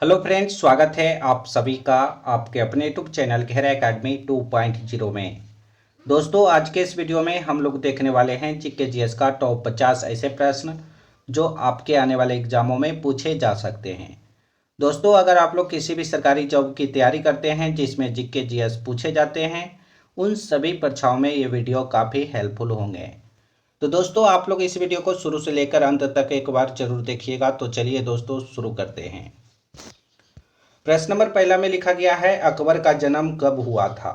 Hello friends, स्वागत है आप सभी का आपके अपने यूट्यूब चैनल गहरा एकेडमी 2.0 में। दोस्तों, आज के इस वीडियो में हम लोग देखने वाले हैं जीके जीएस का टॉप 50 ऐसे प्रश्न जो आपके आने वाले एग्जामों में पूछे जा सकते हैं। दोस्तों, अगर आप लोग किसी भी सरकारी जॉब की तैयारी करते हैं जिसमें जीके जीएस पूछे जाते हैं, उन सभी परीक्षाओं में ये वीडियो काफ़ी हेल्पफुल होंगे। तो दोस्तों, आप लोग इस वीडियो को शुरू से लेकर अंत तक एक बार जरूर देखिएगा। तो चलिए दोस्तों, शुरू करते हैं। प्रश्न नंबर पहला में लिखा गया है, अकबर का जन्म कब हुआ था।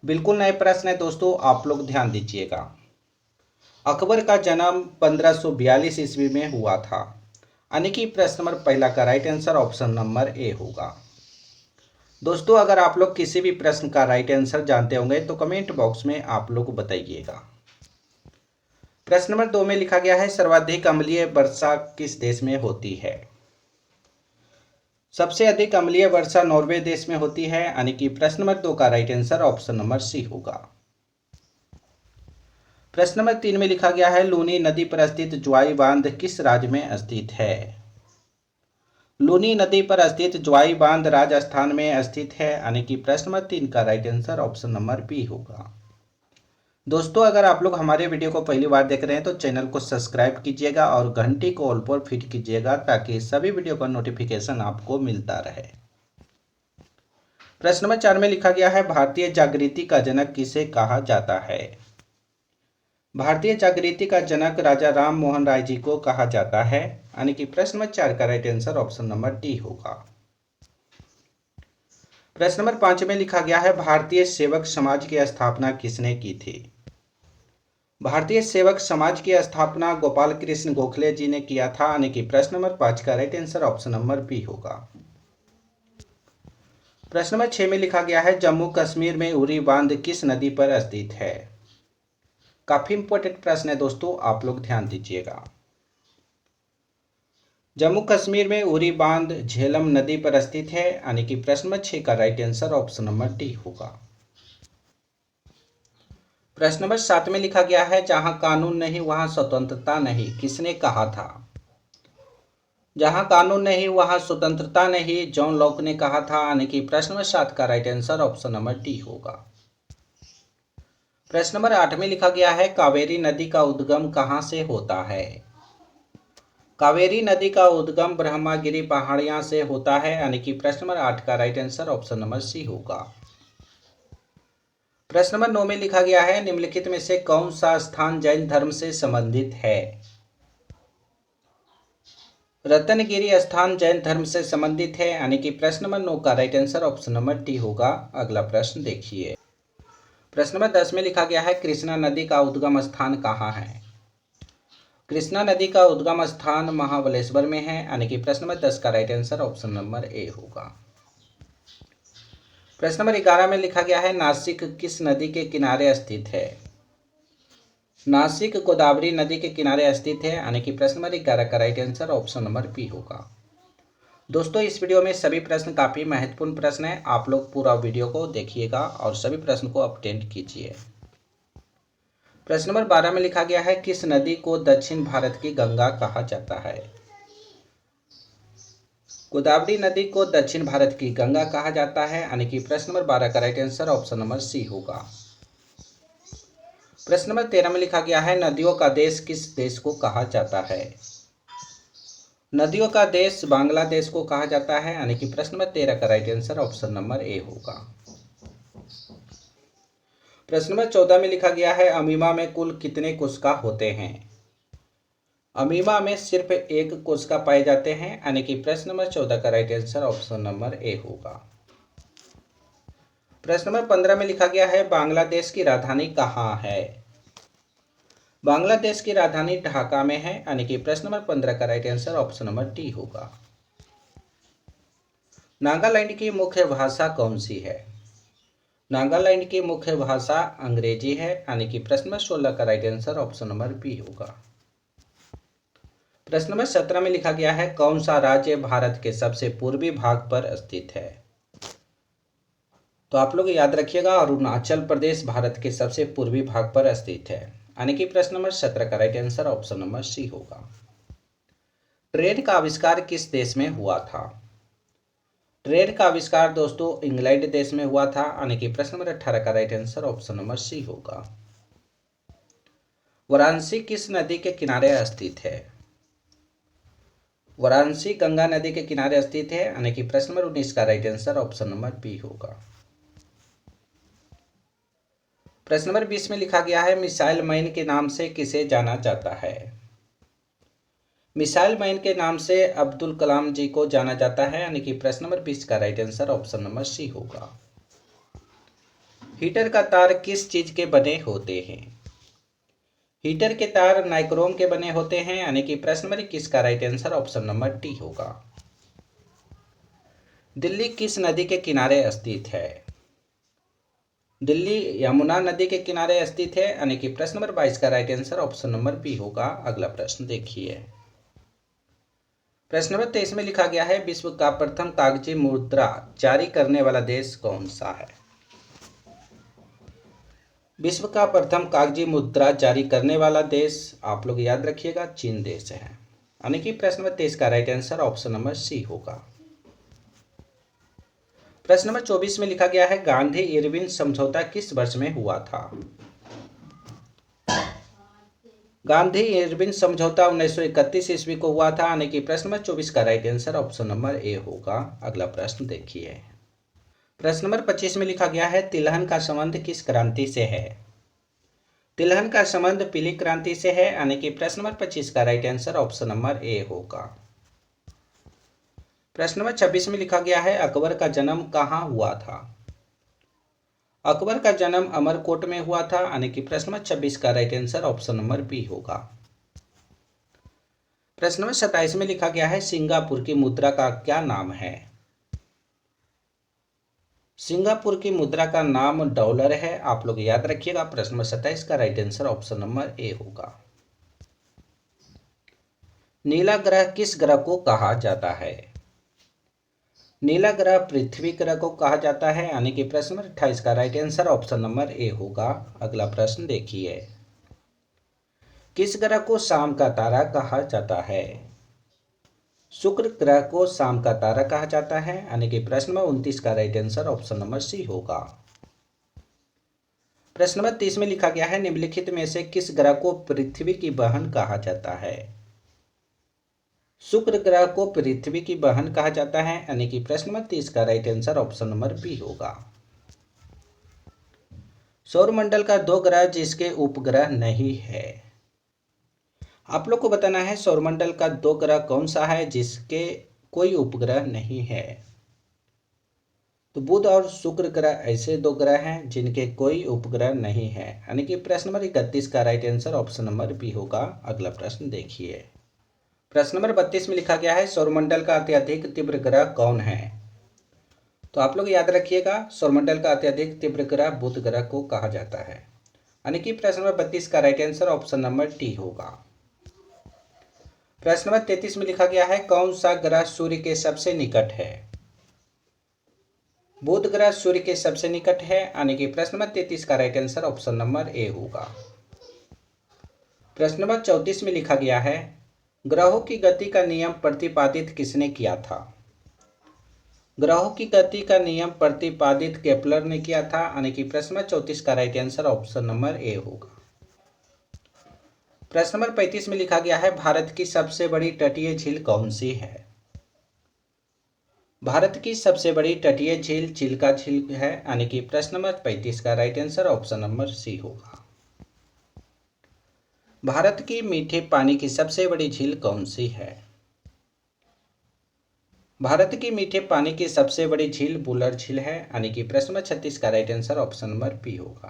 बिल्कुल नए प्रश्न है दोस्तों, आप लोग ध्यान दीजिएगा। अकबर का जन्म 1542 ईस्वी में हुआ था, यानी कि प्रश्न नंबर पहला का right answer option number A होगा। दोस्तों, अगर आप लोग किसी भी प्रश्न का राइट आंसर जानते होंगे तो कमेंट बॉक्स में आप लोग बताइएगा। प्रश्न नंबर 2 में लिखा गया है, सर्वाधिक अम्लीय वर्षा किस देश में होती है। सबसे अधिक अम्लीय वर्षा नॉर्वे देश में होती है, यानी कि प्रश्न नंबर 2 का right answer option number C होगा। प्रश्न नंबर 3 में लिखा गया है, लूनी नदी पर स्थित ज्वाई बांध किस राज्य में स्थित है। लूनी नदी पर स्थित ज्वाई बांध राजस्थान में स्थित है, यानी कि प्रश्न नंबर 3 का right answer option number B होगा। दोस्तों, अगर आप लोग हमारे वीडियो को पहली बार देख रहे हैं तो चैनल को सब्सक्राइब कीजिएगा और घंटी को ऑल पर फिट कीजिएगा ताकि सभी वीडियो का नोटिफिकेशन आपको मिलता रहे। प्रश्न नंबर 4 में लिखा गया है, भारतीय जागृति का जनक किसे कहा जाता है। भारतीय जागृति का जनक राजा राम मोहन राय जी को कहा जाता है, यानी कि प्रश्न नंबर 4 का right answer option number D होगा। प्रश्न नंबर 5 में लिखा गया है, भारतीय सेवक समाज की स्थापना किसने की थी। भारतीय सेवक समाज की स्थापना गोपाल कृष्ण गोखले जी ने किया था, यानी कि प्रश्न नंबर 5 का right answer option number B होगा। प्रश्न नंबर 6 में लिखा गया है, जम्मू कश्मीर में उरी बांध किस नदी पर स्थित है। काफी इंपॉर्टेंट प्रश्न है दोस्तों, आप लोग ध्यान दीजिएगा। जम्मू कश्मीर में उरी बांध झेलम नदी पर स्थित है, यानी कि प्रश्न नंबर 6 का right answer option number D होगा। प्रश्न नंबर 7 में लिखा गया है, जहां कानून नहीं वहां स्वतंत्रता नहीं, किसने कहा था। जहां कानून नहीं वहां स्वतंत्रता नहीं, जॉन लॉक ने कहा था, यानी कि प्रश्न नंबर 7 का right answer option number D होगा। प्रश्न नंबर 8 में लिखा गया है, कावेरी नदी का उद्गम कहां से होता है। कावेरी नदी का उद्गम ब्रह्मागिरी पहाड़ियां से होता है, यानी कि प्रश्न नंबर 8 का right answer option number C होगा। प्रश्न नंबर 9 में लिखा गया है, निम्नलिखित में से कौन सा स्थान जैन धर्म से संबंधित है। रत्नगिरी स्थान जैन धर्म से संबंधित है, यानी कि प्रश्न नंबर 9 का right answer option number D होगा। अगला प्रश्न देखिए। प्रश्न नंबर 10 में लिखा गया है, कृष्णा नदी का उद्गम स्थान कहाँ है। कृष्णा नदी का उद्गम स्थान महाबलेश्वर में है, यानी कि प्रश्न नंबर 10 का right answer option number A होगा। प्रश्न नंबर 11 में लिखा गया है, नासिक किस नदी के किनारे स्थित है। नासिक गोदावरी नदी के किनारे स्थित है, यानी कि प्रश्न नंबर 11 का right answer option number B होगा। दोस्तों, इस वीडियो में सभी प्रश्न काफ़ी महत्वपूर्ण प्रश्न हैं, आप लोग पूरा वीडियो को देखिएगा और सभी प्रश्न को अटेंड कीजिए। प्रश्न नंबर 12 में लिखा गया है, किस नदी को दक्षिण भारत की गंगा कहा जाता है। गोदावरी नदी को दक्षिण भारत की गंगा कहा जाता है, यानी कि प्रश्न नंबर 12 का right answer option number C होगा। प्रश्न नंबर 13 में लिखा गया है, नदियों का देश किस देश को कहा जाता है। नदियों का देश बांग्लादेश को कहा जाता है, यानी कि प्रश्न नंबर 13 का right answer option number A होगा। प्रश्न नंबर 14 में लिखा गया है, अमीमा में कुल कितने कोशिका होते हैं। अमीमा में सिर्फ एक कोशिका पाए जाते हैं, यानी कि प्रश्न नंबर 14 का right answer option number A होगा। प्रश्न नंबर 15 में लिखा गया है, बांग्लादेश की राजधानी कहाँ है। बांग्लादेश की राजधानी ढाका में है, यानी कि प्रश्न नंबर 15 का right answer option number D होगा। नागालैंड की मुख्य भाषा कौन सी है। नागालैंड की मुख्य भाषा अंग्रेजी है, यानी कि प्रश्न नंबर 16 का right answer option number B होगा। प्रश्न नंबर 17 में लिखा गया है, कौन सा राज्य भारत के सबसे पूर्वी भाग पर स्थित है। तो आप लोग याद रखिएगा, अरुणाचल प्रदेश भारत के सबसे पूर्वी भाग पर स्थित है, यानी कि प्रश्न नंबर 17 का right answer option number C होगा। ट्रेन का आविष्कार किस देश में हुआ था। ट्रेन का आविष्कार दोस्तों इंग्लैंड देश में हुआ था, यानी कि प्रश्न नंबर 18 का right answer option number C होगा। वाराणसी किस नदी के किनारे स्थित है? वाराणसी गंगा नदी के किनारे स्थित है, यानी कि प्रश्न नंबर 19 का right answer option number B होगा। प्रश्न नंबर 20 में लिखा गया है मिसाइल मैन के नाम से किसे जाना जाता है? मिसाइल मैन के नाम से अब्दुल कलाम जी को जाना जाता है, यानी कि प्रश्न नंबर 20 का right answer option number C होगा। हीटर का तार किस चीज के बने होते हैं? हीटर के तार नाइक्रोम के बने होते हैं, यानी कि प्रश्न नंबर 21 का right answer option number D होगा। दिल्ली किस नदी के किनारे स्थित है? दिल्ली यमुना नदी के किनारे स्थित है, यानी कि प्रश्न नंबर 22 का right answer option number B होगा। अगला प्रश्न देखिए। प्रश्न नंबर 23 में लिखा गया है विश्व का प्रथम कागजी मुद्रा जारी करने वाला देश कौन सा है? विश्व का प्रथम कागजी मुद्रा जारी करने वाला देश आप लोग याद रखिएगा चीन देश है, यानी कि प्रश्न नंबर 23 का right answer option number C होगा। प्रश्न नंबर 24 में लिखा गया है गांधी इरविन समझौता किस वर्ष में हुआ था? गांधी इरविन समझौता 1931 ईस्वी को हुआ था, यानी कि प्रश्न नंबर 24 का right answer option number A होगा। अगला प्रश्न देखिए। प्रश्न नंबर 25 में लिखा गया है तिलहन का संबंध किस क्रांति से है? तिलहन का संबंध पीली क्रांति से है, यानी कि प्रश्न नंबर 25 का right answer option number A होगा। प्रश्न नंबर 26 में लिखा गया है अकबर का जन्म कहाँ हुआ था? अकबर का जन्म अमरकोट में हुआ था, यानी कि प्रश्न नंबर 26 का right answer option number B होगा। प्रश्न नंबर 27 में लिखा गया है सिंगापुर की मुद्रा का क्या नाम है? सिंगापुर की मुद्रा का नाम डॉलर है, आप लोग याद रखिएगा। प्रश्न नंबर 27 का right answer option number A होगा। नीला ग्रह किस ग्रह को कहा जाता है? नीला ग्रह पृथ्वी ग्रह को कहा जाता है, यानी कि प्रश्न नंबर 28 का right answer option number A होगा। अगला प्रश्न देखिए। किस ग्रह को शाम का तारा कहा जाता है? शुक्र ग्रह को शाम का तारा कहा जाता है, यानी कि प्रश्न नंबर 29 का right answer option number C होगा। प्रश्न नंबर 30 में लिखा गया है निम्नलिखित में से किस ग्रह को पृथ्वी की बहन कहा जाता है? शुक्र ग्रह को पृथ्वी की बहन कहा जाता है, यानी कि प्रश्न नंबर 30 का right answer option number B होगा। सौरमंडल का दो ग्रह जिसके उपग्रह नहीं है। आप लोग को बताना है सौरमंडल का दो ग्रह कौन सा है जिसके कोई उपग्रह नहीं है। तो बुध और शुक्र ग्रह ऐसे दो ग्रह हैं जिनके कोई उपग्रह नहीं है, यानी कि प्रश्न नंबर 31 का right answer option number B होगा। अगला प्रश्न देखिए। प्रश्न नंबर 32 में लिखा गया है सौरमंडल का अत्यधिक तीव्र ग्रह कौन है? तो आप लोग याद रखिएगा सौरमंडल का अत्यधिक तीव्र ग्रह बुध ग्रह को कहा जाता है, यानी कि प्रश्न नंबर 32 का right answer option number D होगा। प्रश्न नंबर 33 में लिखा गया है कौन सा ग्रह सूर्य के सबसे निकट है? बुध ग्रह सूर्य के सबसे निकट है, यानी कि प्रश्न नंबर 33 का right answer option number A होगा। प्रश्न नंबर 34 में लिखा गया है ग्रहों की गति का नियम प्रतिपादित किसने किया था? ग्रहों की गति का नियम प्रतिपादित केपलर ने किया था, यानी कि प्रश्न नंबर 34 का right answer option number A होगा। प्रश्न नंबर 35 में लिखा गया है भारत की सबसे बड़ी तटीय झील कौन सी है? भारत की सबसे बड़ी तटीय झील चिल्का झील है, यानी कि प्रश्न नंबर 35 का right answer option number C होगा। भारत की मीठे पानी की सबसे बड़ी झील कौन सी है? भारत की मीठे पानी की सबसे बड़ी झील बुलर झील है, यानी कि प्रश्न नंबर 36 का right answer option number B होगा।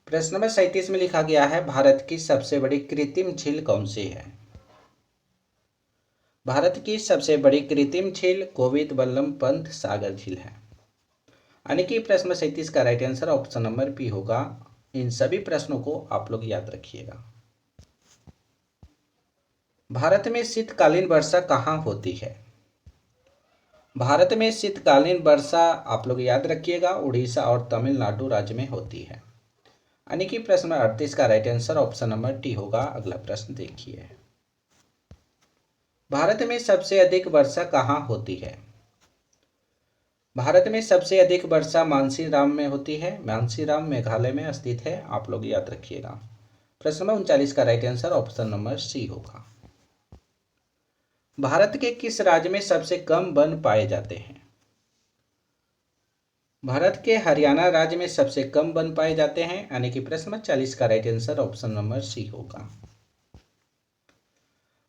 प्रश्न नंबर 37 में लिखा गया है भारत की सबसे बड़ी कृत्रिम झील कौन सी है? भारत की सबसे बड़ी कृत्रिम झील गोविंद बल्लभ पंत सागर झील है, यानी कि प्रश्न 37 का right answer option number B होगा। इन सभी प्रश्नों को आप लोग याद रखिएगा। भारत में शीतकालीन वर्षा कहाँ होती है? भारत में शीतकालीन वर्षा आप लोग याद रखिएगा उड़ीसा और तमिलनाडु राज्य में होती है, यानी कि प्रश्न 38 का right answer option number D होगा। अगला प्रश्न देखिए। भारत में सबसे अधिक वर्षा कहाँ होती है? भारत में सबसे अधिक वर्षा मानसीराम में होती है। मानसीराम मेघालय में स्थित है, आप लोग याद रखिएगा। प्रश्न नंबर 39 का right answer option number C होगा। भारत के किस राज्य में सबसे कम वन पाए जाते हैं? भारत के हरियाणा राज्य में सबसे कम वन पाए जाते हैं, यानी कि प्रश्न नंबर 40 का right answer option number C होगा।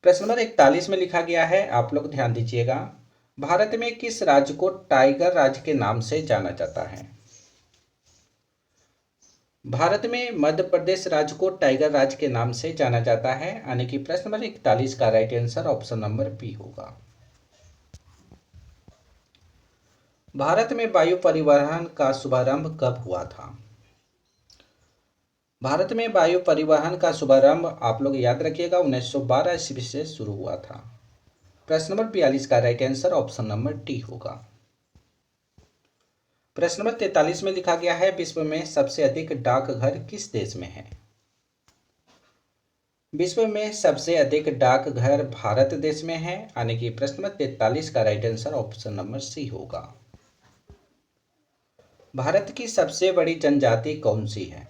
प्रश्न नंबर 41 में लिखा गया है, आप लोग ध्यान दीजिएगा। भारत में किस राज्य को टाइगर राज्य के नाम से जाना जाता है? भारत में मध्य प्रदेश राज्य को टाइगर राज्य के नाम से जाना जाता है, यानी कि प्रश्न नंबर 41 का right answer option number B होगा। भारत में वायु परिवहन का शुभारंभ कब हुआ था? भारत में वायु परिवहन का शुभारंभ आप लोग याद रखिएगा 1912 ईस्वी से शुरू हुआ था। प्रश्न नंबर 42 का right answer option number D होगा। प्रश्न नंबर 43 में लिखा गया है, विश्व में सबसे अधिक डाकघर किस देश में है? विश्व में सबसे अधिक डाकघर भारत देश में है, यानी कि प्रश्न नंबर 43 का right answer option number C होगा। भारत की सबसे बड़ी जनजाति कौन सी है?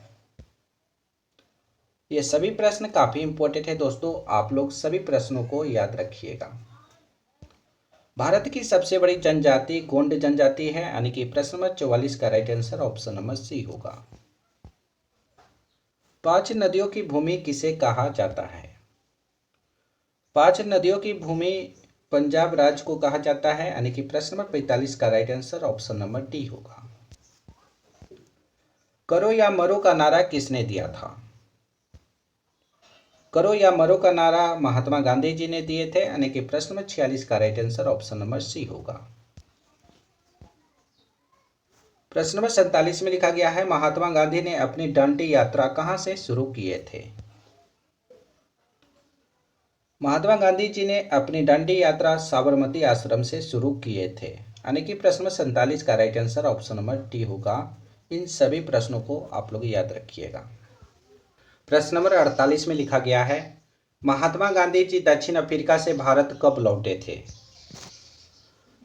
ये सभी प्रश्न काफी इंपॉर्टेंट है दोस्तों, आप लोग सभी प्रश्नों को याद रखिएगा। भारत की सबसे बड़ी जनजाति गोंड जनजाति है, यानी कि प्रश्न नंबर 44 का right answer option number C होगा। 5 नदियों की भूमि किसे कहा जाता है? 5 नदियों की भूमि पंजाब राज्य को कहा जाता है, यानी कि प्रश्न नंबर 45 का right answer option number D होगा। करो या मरो का नारा किसने दिया था? करो या मरो का नारा महात्मा गांधी जी ने दिए थे, यानी कि प्रश्न नंबर 46 का right answer option number C होगा। प्रश्न नंबर 47 में लिखा गया है, महात्मा गांधी ने अपनी दांडी यात्रा कहां से शुरू किए थे? महात्मा गांधी जी ने अपनी दांडी यात्रा साबरमती आश्रम से शुरू किए थे, यानी कि प्रश्न नंबर 47 का right answer option number D होगा। इन सभी प्रश्नों को आप लोग याद रखिएगा। प्रश्न नंबर 48 में लिखा गया है, महात्मा गांधी जी दक्षिण अफ्रीका से भारत कब लौटे थे?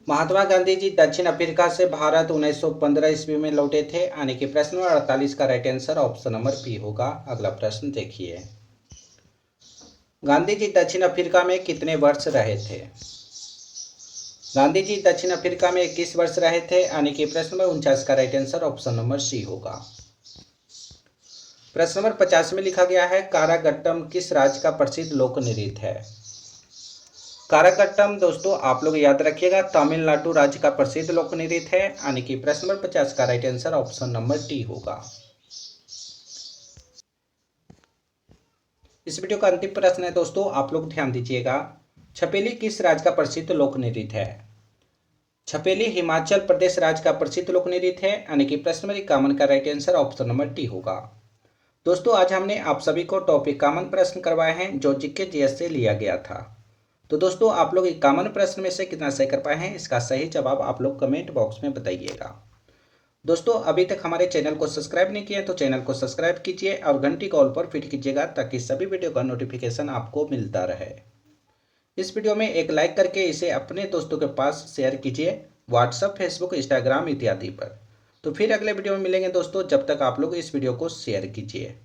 महात्मा गांधी जी दक्षिण अफ्रीका से भारत 1915 ईस्वी में लौटे थे, यानी कि प्रश्न नंबर 48 का right answer option number B होगा। अगला प्रश्न देखिए, गांधी जी दक्षिण अफ्रीका में कितने वर्ष रहे थे? गांधी जी दक्षिण अफ्रीका में 21 वर्ष रहे थे, यानी कि प्रश्न नंबर 49 का right answer option number C होगा। प्रश्न नंबर 50 में लिखा गया है, कारागट्टम किस राज्य का प्रसिद्ध लोक नृत्य है? कारागट्टम दोस्तों आप लोग याद रखिएगा तमिलनाडु राज्य का प्रसिद्ध लोक नृत्य है, यानी कि प्रश्न नंबर 50 का right answer option number D होगा। इस वीडियो का अंतिम प्रश्न है दोस्तों, आप लोग ध्यान दीजिएगा। छपेली किस राज्य का प्रसिद्ध लोक नृत्य है? छपेली हिमाचल प्रदेश राज्य का प्रसिद्ध लोक नृत्य है, यानी कि प्रश्न नंबर 51 का right answer option number D होगा। दोस्तों आज हमने आप सभी को टॉपिक कॉमन प्रश्न करवाए हैं जो जीके जीएस से लिया गया था। तो दोस्तों आप लोग कॉमन प्रश्न में से कितना सही कर पाए हैं, इसका सही जवाब आप लोग कमेंट बॉक्स में बताइएगा। दोस्तों अभी तक हमारे चैनल को सब्सक्राइब नहीं किया तो चैनल को सब्सक्राइब कीजिए और घंटी कॉल पर फिट कीजिएगा ताकि सभी वीडियो का नोटिफिकेशन आपको मिलता रहे। इस वीडियो में एक लाइक करके इसे अपने दोस्तों के पास शेयर कीजिए, व्हाट्सएप, फेसबुक, इंस्टाग्राम इत्यादि पर। तो फिर अगले वीडियो में मिलेंगे दोस्तों, जब तक आप लोग इस वीडियो को शेयर कीजिए।